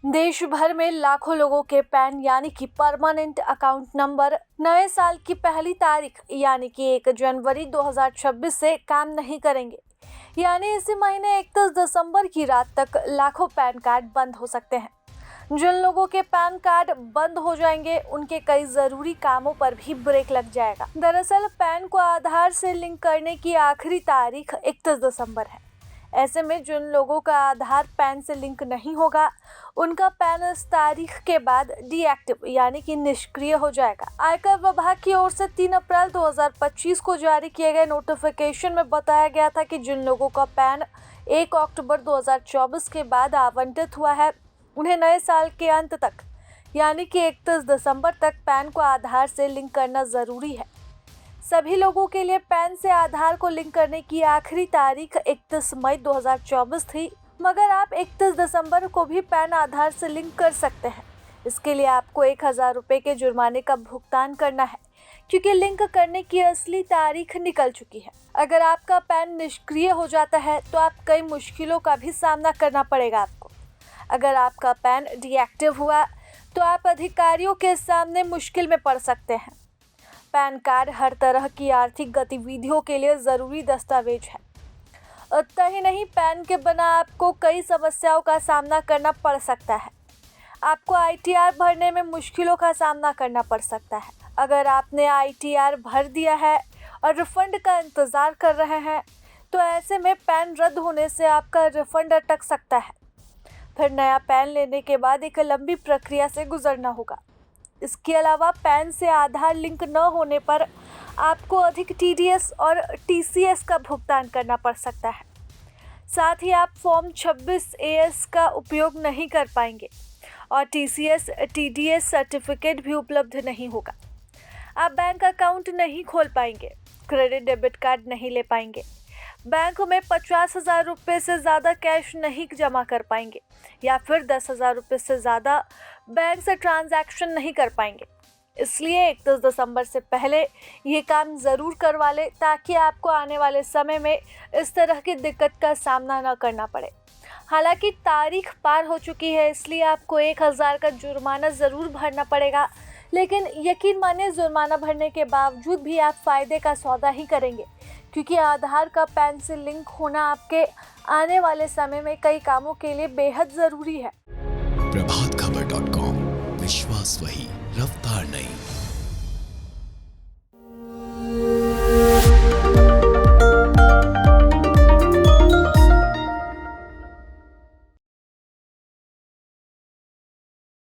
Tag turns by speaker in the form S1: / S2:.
S1: देश भर में लाखों लोगों के पैन यानी कि परमानेंट अकाउंट नंबर नए साल की पहली तारीख यानी कि 1 जनवरी 2026 से काम नहीं करेंगे। यानी इसी महीने 31 दिसंबर की रात तक लाखों पैन कार्ड बंद हो सकते हैं। जिन लोगों के पैन कार्ड बंद हो जाएंगे उनके कई जरूरी कामों पर भी ब्रेक लग जाएगा। दरअसल पैन को आधार से लिंक करने की आखिरी तारीख 31 दिसंबर है। ऐसे में जिन लोगों का आधार पैन से लिंक नहीं होगा उनका पैन इस तारीख के बाद डीएक्टिव यानी कि निष्क्रिय हो जाएगा। आयकर विभाग की ओर से 3 अप्रैल 2025 को जारी किए गए नोटिफिकेशन में बताया गया था कि जिन लोगों का पैन 1 अक्टूबर 2024 के बाद आवंटित हुआ है उन्हें नए साल के अंत तक यानी कि 31 दिसंबर तक पैन को आधार से लिंक करना ज़रूरी है। सभी लोगों के लिए पैन से आधार को लिंक करने की आखिरी तारीख 31 मई 2024 थी, मगर आप 31 दिसंबर को भी पैन आधार से लिंक कर सकते हैं। इसके लिए आपको 1000 रुपये के जुर्माने का भुगतान करना है क्योंकि लिंक करने की असली तारीख निकल चुकी है। अगर आपका पैन निष्क्रिय हो जाता है तो आप कई मुश्किलों का भी सामना करना पड़ेगा आपको। अगर आपका पैन डीएक्टिव हुआ तो आप अधिकारियों के सामने मुश्किल में पड़ सकते हैं। पैन कार्ड हर तरह की आर्थिक गतिविधियों के लिए ज़रूरी दस्तावेज है। उतना ही नहीं, पैन के बिना आपको कई समस्याओं का सामना करना पड़ सकता है। आपको आईटीआर भरने में मुश्किलों का सामना करना पड़ सकता है। अगर आपने आईटीआर भर दिया है और रिफंड का इंतज़ार कर रहे हैं तो ऐसे में पैन रद्द होने से आपका रिफंड अटक सकता है। फिर नया पैन लेने के बाद एक लंबी प्रक्रिया से गुजरना होगा। इसके अलावा पैन से आधार लिंक न होने पर आपको अधिक टीडीएस और टीसीएस का भुगतान करना पड़ सकता है। साथ ही आप फॉर्म 26AS का उपयोग नहीं कर पाएंगे और टीसीएस टीडीएस सर्टिफिकेट भी उपलब्ध नहीं होगा। आप बैंक अकाउंट नहीं खोल पाएंगे, क्रेडिट डेबिट कार्ड नहीं ले पाएंगे, बैंक में 50,000 रुपये से ज़्यादा कैश नहीं जमा कर पाएंगे या फिर 10,000 रुपये से ज़्यादा बैंक से ट्रांजैक्शन नहीं कर पाएंगे। इसलिए 31 दिसंबर से पहले ये काम ज़रूर करवा लें ताकि आपको आने वाले समय में इस तरह की दिक्कत का सामना न करना पड़े। हालांकि तारीख पार हो चुकी है इसलिए आपको 1000 का जुर्माना ज़रूर भरना पड़ेगा, लेकिन यकीन मानिए जुर्माना भरने के बावजूद भी आप फ़ायदे का सौदा ही करेंगे क्योंकि आधार का पैन से लिंक होना आपके आने वाले समय में कई कामों के लिए बेहद ज़रूरी है।
S2: प्रभात